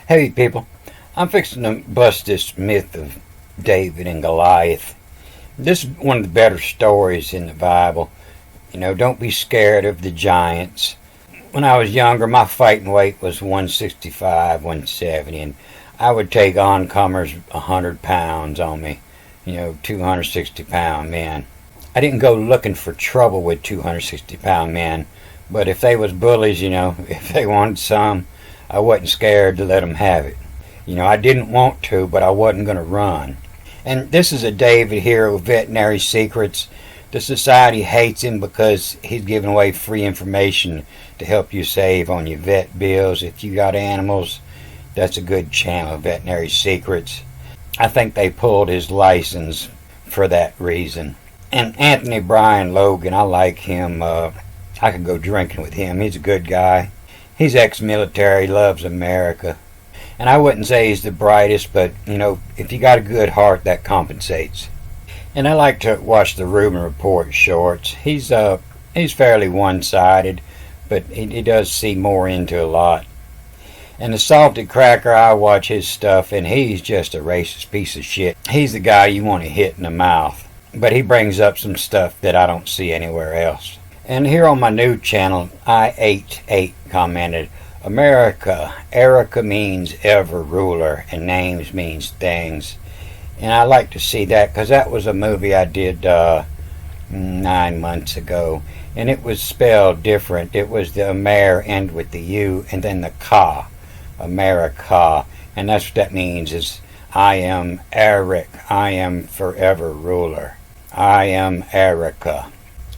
Hey people, I'm fixing to bust this myth of David and Goliath. This is one of the better stories in the Bible. Don't be scared of the giants. When I was younger, my fighting weight was 165, 170, and I would take oncomers 100 pounds on me. 260-pound men. I didn't go looking for trouble with 260-pound men, but if they was bullies, if they wanted some, I wasn't scared to let them have it. I didn't want to, but I wasn't going to run. And this is a David here with Veterinary Secrets. The society hates him because he's giving away free information to help you save on your vet bills. If you got animals, that's a good channel, Veterinary Secrets. I think they pulled his license for that reason. And Anthony Brian Logan, I like him. I could go drinking with him. He's a good guy. He's ex-military, loves America. And I wouldn't say he's the brightest, but, if you got a good heart, that compensates. And I like to watch the Rubin Report shorts. He's fairly one-sided, but he does see more into a lot. And the Salted Cracker, I watch his stuff, and he's just a racist piece of shit. He's the guy you want to hit in the mouth. But he brings up some stuff that I don't see anywhere else. And here on my new channel, I88 commented, Erica means ever ruler, and names means things. And I like to see that, because that was a movie I did 9 months ago. And it was spelled different. It was the Amer end with the U, and then the Ka, America. And that's what that means, is I am Eric, I am forever ruler. I am Erica.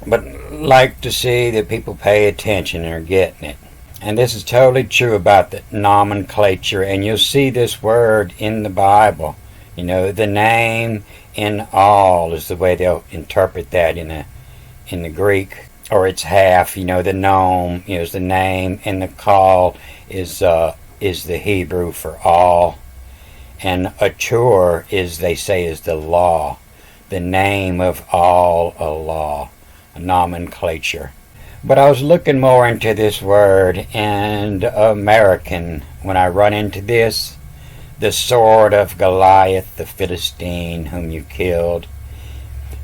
But like to see that people pay attention and are getting it. And this is totally true about the nomenclature, and you'll see this word in the Bible. The name in all is the way they'll interpret that in the Greek, or it's half. The nome is the name, and the call is the Hebrew for all, and atur is, they say, is the law, the name of all a law. Nomenclature. But I was looking more into this word, and American, when I run into this, the sword of Goliath, the Philistine whom you killed.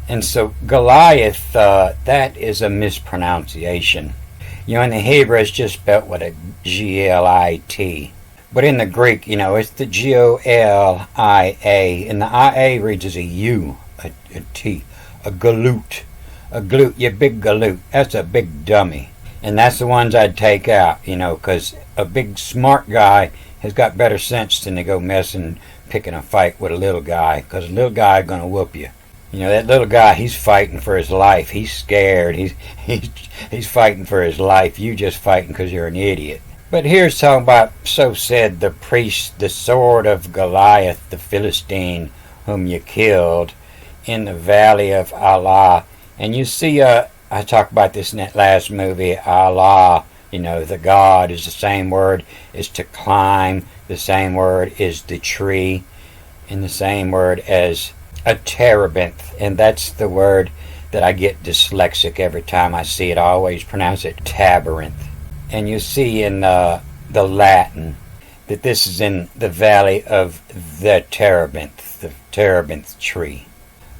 And so Goliath, that is a mispronunciation. In the Hebrew it's just spelled with a G-L-I-T. But in the Greek, it's the G-O-L-I-A, and the I-A reads as a U, a T, a Galoot. A Galoot, you big Galoot. That's a big dummy. And that's the ones I'd take out, because a big smart guy has got better sense than to go picking a fight with a little guy, because a little guy is going to whoop you. That little guy, he's fighting for his life. He's scared. He's fighting for his life. You just fighting because you're an idiot. But here's talking about, so said the priest, the sword of Goliath, the Philistine, whom you killed in the valley of Allah. And you see, I talked about this in that last movie, Allah, the God is the same word as to climb, the same word is the tree, and the same word as a terebinth. And that's the word that I get dyslexic every time I see it. I always pronounce it tabarinth. And you see in the Latin that this is in the valley of the terebinth tree.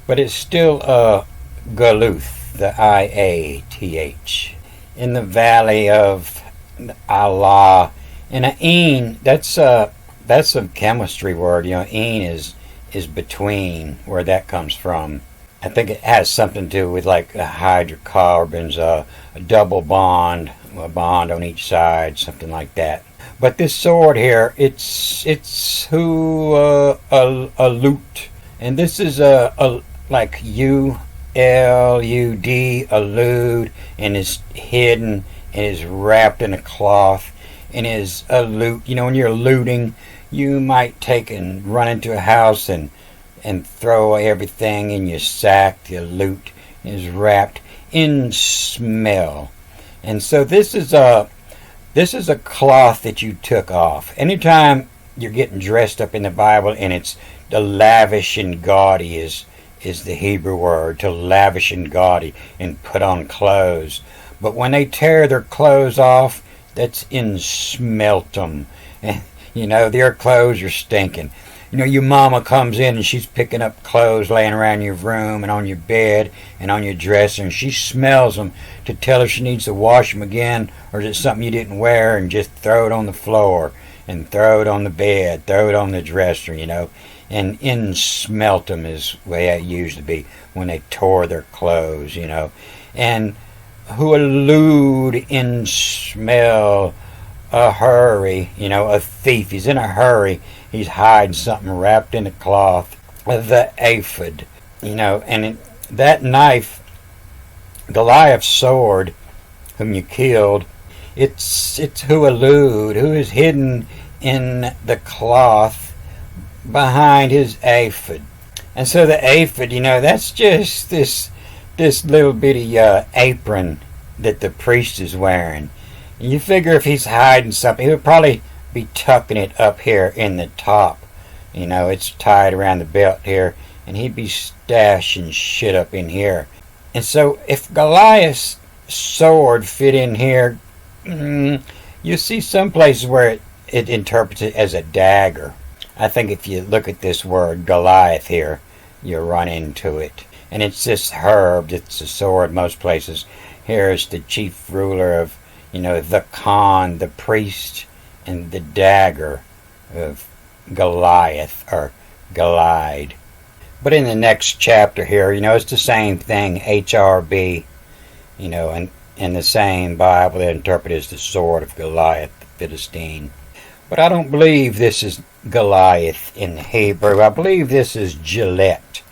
But it's still Galoot, the I-A-T-H, in the valley of Allah. And an een, that's a chemistry word. Een is between, where that comes from. I think it has something to do with like hydrocarbons, a double bond, a bond on each side, something like that. But this sword here, it's who a loot, and this is a like U-L-U-D, allude, and is hidden and is wrapped in a cloth and is a loot. When you're looting, you might take and run into a house and throw everything in your sack. Your loot is wrapped in smell. And so this is a cloth that you took off. Anytime you're getting dressed up in the Bible, and it's the lavish and gaudy is the Hebrew word, to lavish and gaudy and put on clothes. But when they tear their clothes off, that's in smeltum. And, their clothes are stinking. Your mama comes in and she's picking up clothes laying around your room and on your bed and on your dresser, and she smells them to tell if she needs to wash them again, or is it something you didn't wear, and just throw it on the floor and throw it on the bed, throw it on the dresser, and in smelt them is the way it used to be when they tore their clothes, and who allude in smell a hurry, a thief. He's in a hurry. He's hiding something wrapped in a cloth. The aphid, and that knife, Goliath's sword, whom you killed, it's who allude, who is hidden in the cloth behind his aphid. And so the aphid, that's just this little bitty apron that the priest is wearing. And you figure if he's hiding something, he would probably be tucking it up here in the top. It's tied around the belt here, and he'd be stashing shit up in here. And so if Goliath's sword fit in here, you see some places where it interprets it as a dagger. I think if you look at this word Goliath here, you'll run into it. And it's this herb, it's a sword most places. Here is the chief ruler of, the Khan, the priest, and the dagger of Goliath, or Goliad. But in the next chapter here, it's the same thing, HRB, and in the same Bible they interpret as the sword of Goliath, the Philistine. But I don't believe this is Goliath in Hebrew. I believe this is Gillette.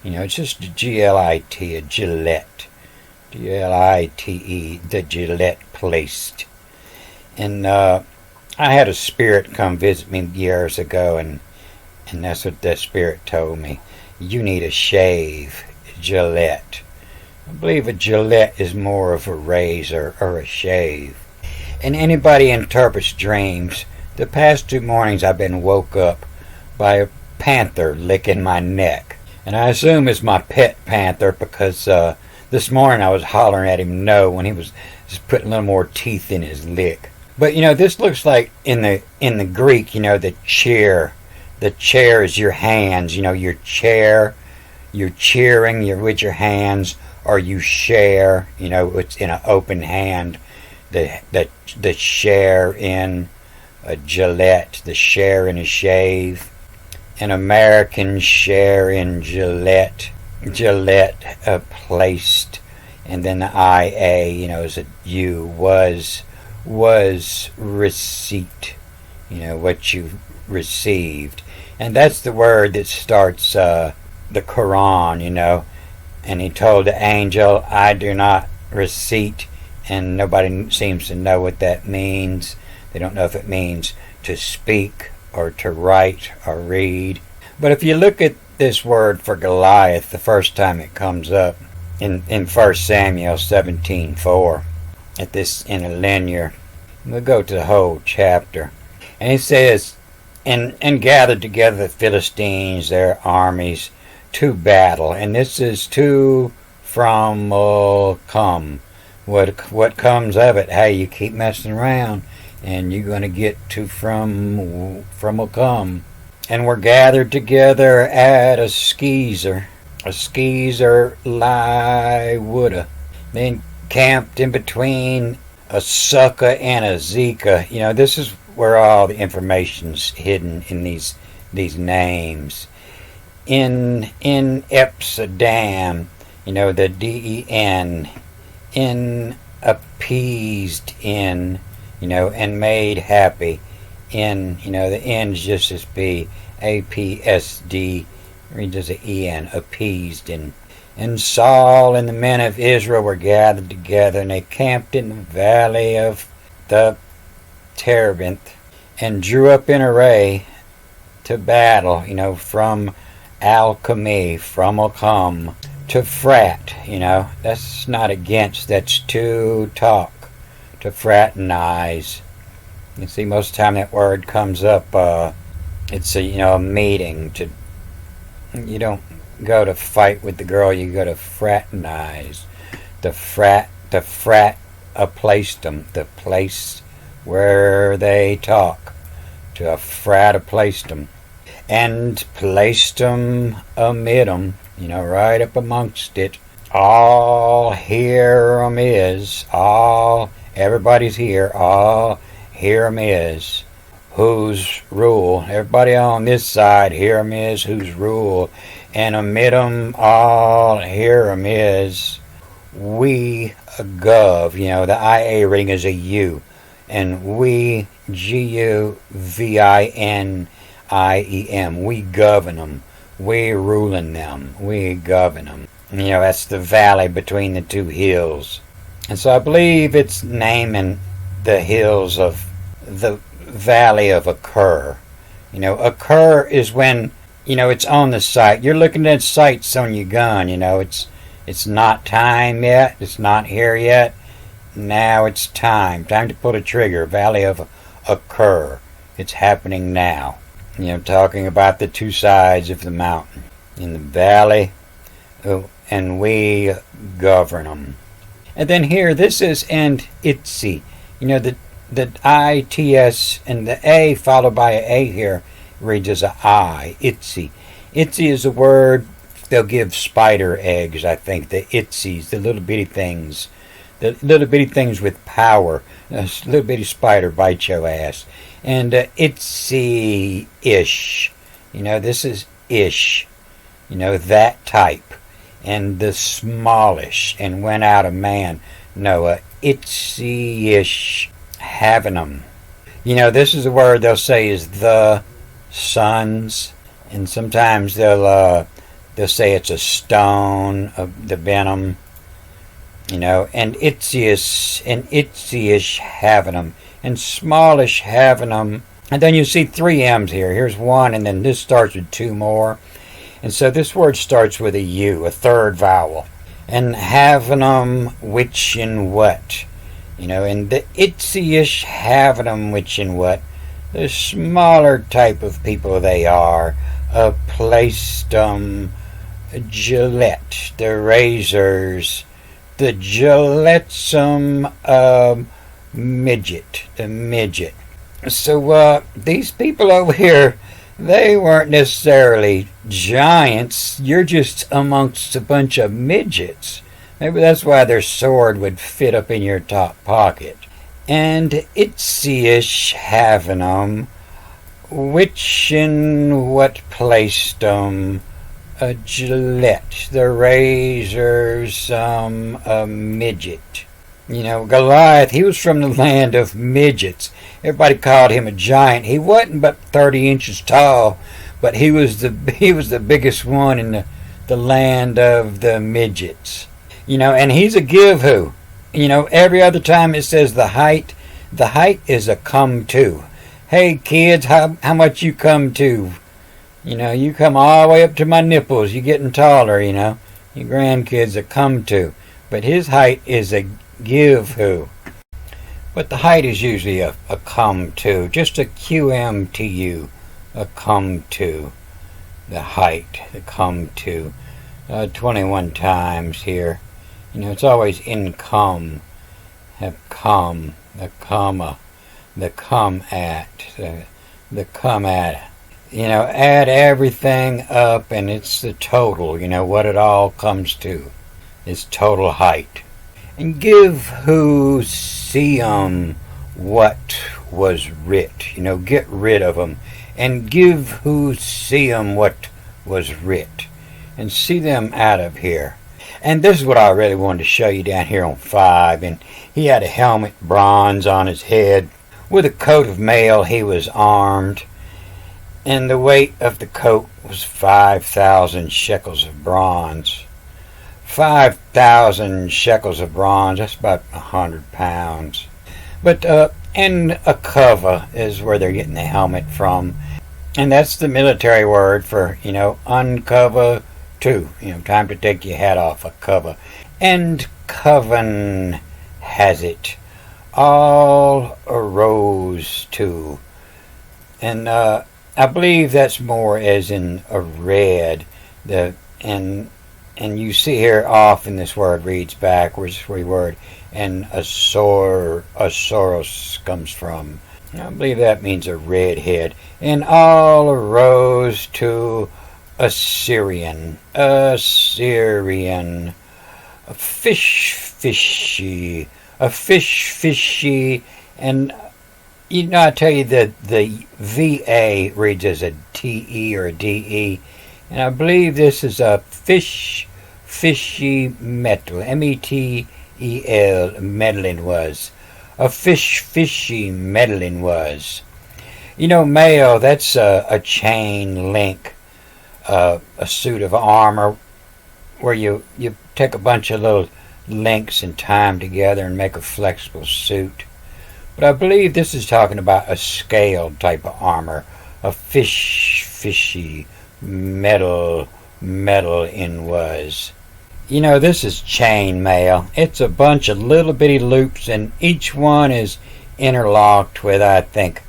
It's just a G-L-I-T, a Gillette. G-L-I-T-E, the Gillette placed. And I had a spirit come visit me years ago, and that's what that spirit told me. You need a shave, Gillette. I believe a Gillette is more of a razor or a shave. And anybody interprets dreams. The past 2 mornings I've been woke up by a panther licking my neck. And I assume it's my pet panther because this morning I was hollering at him no when he was just putting a little more teeth in his lick. But this looks like in the Greek, the chair. The chair is your hands, your chair. You're cheering, you're with your hands, or you share, it's in an open hand. The share in a Gillette, the share in a shave. An American share in Gillette. Gillette placed, and then the IA, is a U, was receipt, what you received. And that's the word that starts the Quran, and he told the angel, I do not receipt, and nobody seems to know what that means. They don't know if it means to speak or to write or read. But if you look at this word for Goliath, the first time it comes up in 1 Samuel 17:4, at this in a linear, we'll go to the whole chapter. And it says, and gathered together the Philistines, their armies, to battle. And this is to from come. What comes of it? Hey, you keep messing around, and you're going to get to from will come. And we're gathered together at a skeezer lie woulda. Then camped in between a sukkah and a zika. This is where all the information's hidden in these names. In Epsadam, the D-E-N, in appeased in, and made happy. In, the N's just as B, A-P-S-D, reads as a E-N, appeased in. And Saul and the men of Israel were gathered together, and they camped in the valley of the Terebinth, and drew up in array to battle, from alchemy, from will come, to frat, that's not against, that's to talk, to fraternize. You see, most of the time that word comes up, it's a meeting. You don't go to fight with the girl, you go to fraternize. The frat placed them, the place where they talk. to a frat placed 'em, and placed 'em amid 'em, right up amongst it. All here 'em is, all, everybody's here, all here 'em is, whose rule, everybody on this side, here 'em is, whose rule, and amid 'em all, here 'em is, we gov, the IA ring is a U, and we, GUVINIEM, we govern 'em, we ruling them, we govern 'em. That's the valley between the two hills. And so I believe it's naming the hills of the valley of occur. Occur is when, it's on the sight. You're looking at sights on your gun, it's not time yet, it's not here yet. Now it's time to pull the trigger. Valley of occur. It's happening now. Talking about the two sides of the mountain. In the valley, and we govern them. And then here, this is and itsy. The ITS and the A followed by an A here reads as a I. Itsy. Itsy is a word they'll give spider eggs, I think. The itsies, the little bitty things. The little bitty things with power. A little bitty spider bites your ass. And itsy-ish. This is ish. That type. And the smallish. And went out a man. Noah. Itsy-ish. Having 'em. This is a word they'll say is the sons. And sometimes they'll say it's a stone of the venom. And itsy-ish having 'em. And smallish having 'em. And then you see 3 M's here. Here's one, and then this starts with 2 more. And so this word starts with a U, a third vowel. And having 'em which and what. And the itsy-ish having 'em which and what. The smaller type of people they are. Placed 'em Gillette, the razors, the Gillette-some midget, the midget. So these people over here, they weren't necessarily giants. You're just amongst a bunch of midgets. Maybe that's why their sword would fit up in your top pocket. And itsy-ish having 'em, which in what placed 'em, a Gillette, the razors, a midget. Goliath, he was from the land of midgets. Everybody called him a giant. He wasn't but 30 inches tall, but he was the biggest one in the land of the midgets. And he's a give who. Every other time it says the height is a come to. Hey kids, how much you come to? You come all the way up to my nipples. You're getting taller, Your grandkids are come to. But his height is a give who. But the height is usually a come to. Just a QMTU. A come to. The height. The come to. 21 times here. It's always in come. Have come. The comma. The come at. The come at. Add everything up and it's the total, what it all comes to. It's total height. And give who see 'em what was writ. Get rid of 'em. And give who see 'em what was writ. And see them out of here. And this is what I really wanted to show you down here on 5. And he had a helmet, bronze on his head. With a coat of mail he was armed. And the weight of the coat was 5,000 shekels of bronze. 5,000 shekels of bronze, that's about 100 pounds. But, and a cover is where they're getting the helmet from. And that's the military word for, uncover to. Time to take your hat off, a cover. And coven has it. All arose to. And, I believe that's more as in a red. And you see here often this word reads backwards, free word, and a soros comes from. I believe that means a redhead. And all arose to Assyrian. Assyrian. A fish fishy. A fish fishy. And I tell you that the VA reads as a TE or a DE. And I believe this is a fishy metal. METEL, meddling was. A fishy meddling was. Mail, that's a chain link, a suit of armor where you take a bunch of little links and tie them together and make a flexible suit. But I believe this is talking about a scaled type of armor, a fishy metal in was. This is chain mail. It's a bunch of little bitty loops, and each one is interlocked with, I think,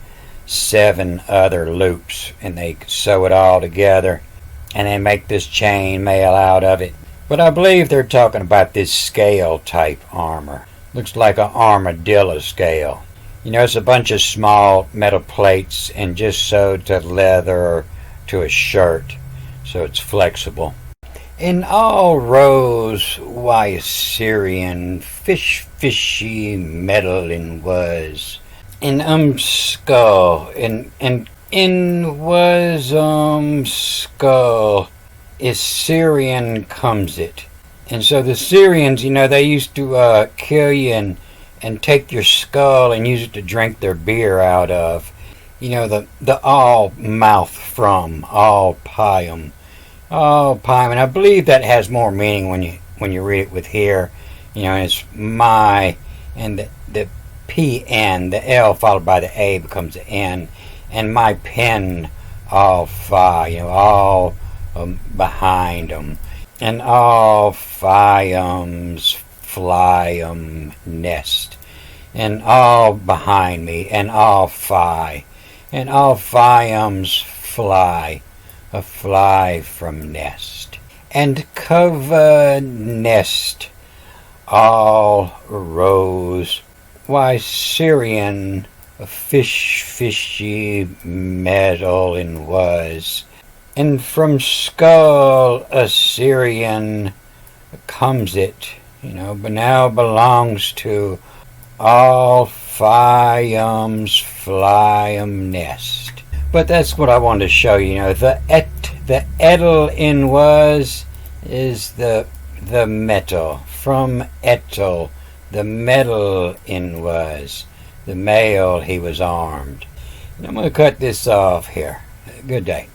7 other loops, and they sew it all together, and they make this chain mail out of it. But I believe they're talking about this scale type armor. Looks like an armadillo scale. It's a bunch of small metal plates and just sewed to leather or to a shirt, so it's flexible. In all rose, why Assyrian fishy meddling was. In skull, in was skull, Assyrian comes it. And so the Syrians, they used to kill you and take your skull and use it to drink their beer out of. The all mouth from, all pium. Oh, Pime, and I believe that has more meaning when you read it with here. It's my, and the PN, the L followed by the A becomes the N, and my pen, all phi, all behind them, and all phiums fly nest, and all behind me, and all phi, and all phiums fly. A fly from nest, and cover nest, all rose. Why Syrian, a fishy meddling was, and from skull Assyrian comes it, but now belongs to all phiums flyum nest. But that's what I wanted to show you. The etel in was is the metal from etel. The metal in was the male. He was armed. And I'm going to cut this off here. Good day.